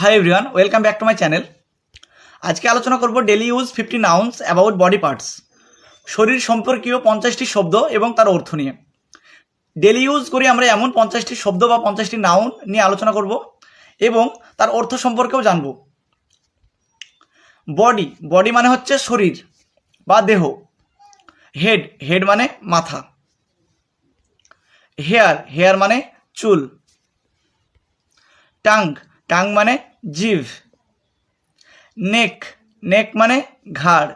Hi everyone, welcome back to my channel. আজকে আলোচনা করব daily use 50 nouns about body parts, শরীর সম্পর্কীয় 50টি শব্দ এবং তার অর্থ নিয়ে। ডেলি ইউজ করি আমরা এমন 50টি শব্দ বা 50টি নাউন নিয়ে আলোচনা করব এবং তার অর্থ সম্পর্কেও জানব। বডি, বডি মানে হচ্ছে শরীর বা দেহ। হেড, হেড মানে মাথা। হেয়ার, হেয়ার মানে চুল। টাং, টাং মানে জিভ। নেক, নেক মানে ঘাড়।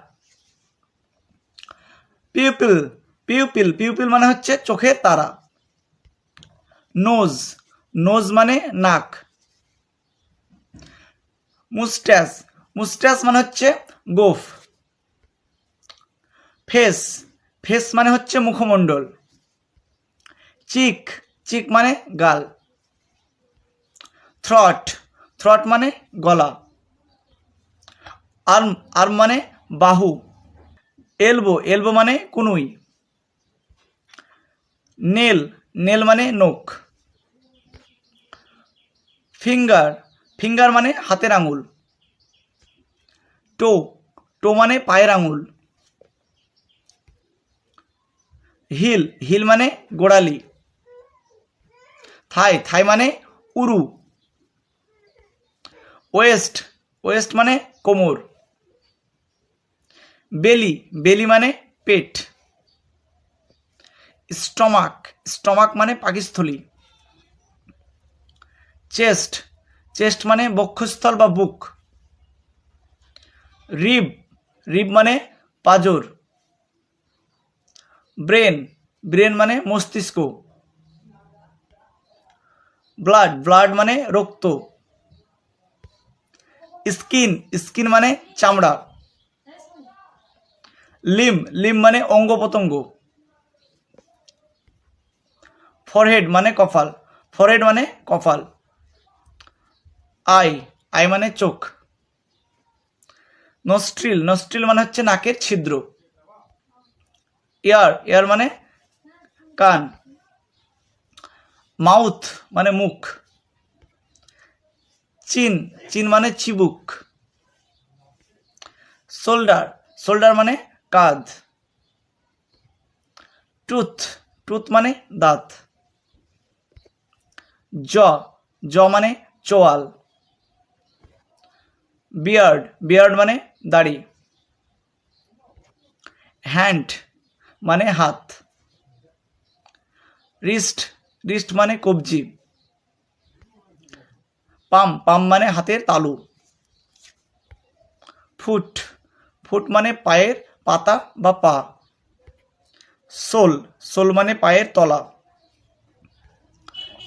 পিউপিল, পিউপিল, পিউপিল মানে হচ্ছে চোখের তারা। নোজ, নোজ মানে নাক। মুস্ট্যাচ, মুস্ট্যাচ মানে হচ্ছে গোঁফ। ফেস, ফেস মানে হচ্ছে মুখমণ্ডল। চিক, চিক মানে গাল। থ্রট, থ্রট মানে গলা। আর্ম, আর্ম মানে বাহু। এলবো, এলবো মানে কনুই। নেল, নেল মানে নখ। ফিঙ্গার, ফিঙ্গার মানে হাতের আঙুল। টো, টো মানে পায়ের আঙুল। হিল, হিল মানে গোড়ালি। থাই, থাই মানে উরু। ওয়েস্ট, ওয়েস্ট মানে কোমর। বেলি, বেলি মানে পেট। স্টমাক, স্টমাক মানে পাকস্থলী। চেস্ট, চেস্ট মানে বক্ষস্থল বা বুক। রিব, রিব মানে পাঁজর। ব্রেন, ব্রেন মানে মস্তিষ্ক। ব্লাড, ব্লাড মানে রক্ত। স্কিন, স্কিন মানে চামড়া। লিম, লিম মানে অঙ্গ প্রত্যঙ্গ। ফরহেড মানে কপাল, ফরহেড মানে কপাল। আই, আই মানে চোখ। নস্ট্রিল, নস্ট্রিল মানে হচ্ছে নাকের ছিদ্র। ইয়ার, ইয়ার মানে কান। মাউথ মানে মুখ। চিন, চিন মানে চিবুক। শোল্ডার, শোল্ডার মানে কাঁধ। টুথ, টুথ মানে দাঁত। জ, জ মানে চোয়াল। বিয়ার্ড, বিয়ার্ড মানে দাড়ি। হ্যান্ড মানে হাত। রিস্ট, রিস্ট মানে কবজি। পাম, পাম মানে হাতের তালু। ফুট, ফুট মানে পায়ের পাতা বা পা। সোল, সোল মানে পায়ের তলা।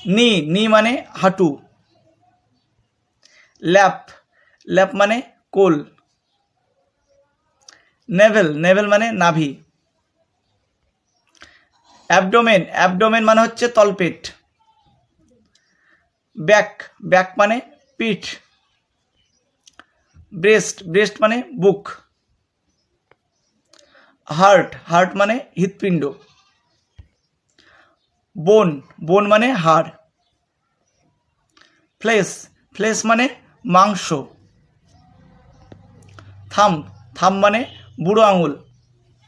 নি, নি মানে হাঁটু। ল্যাপ, ল্যাপ মানে কোল। নেভেল, নেভেল মানে নাভি। অ্যাবডোমেন, অ্যাবডোমেন মানে হচ্ছে তলপেট। ব্যাক, ব্যাক মানে পিঠ। ব্রেস্ট, ব্রেস্ট মানে বুক। হার্ট, হার্ট মানে হৃৎপিণ্ড। বোন, বোন মানে হাড়। ফ্লেশ, ফ্লেশ মানে মাংস। থাম, থাম মানে বুড়ো আঙুল।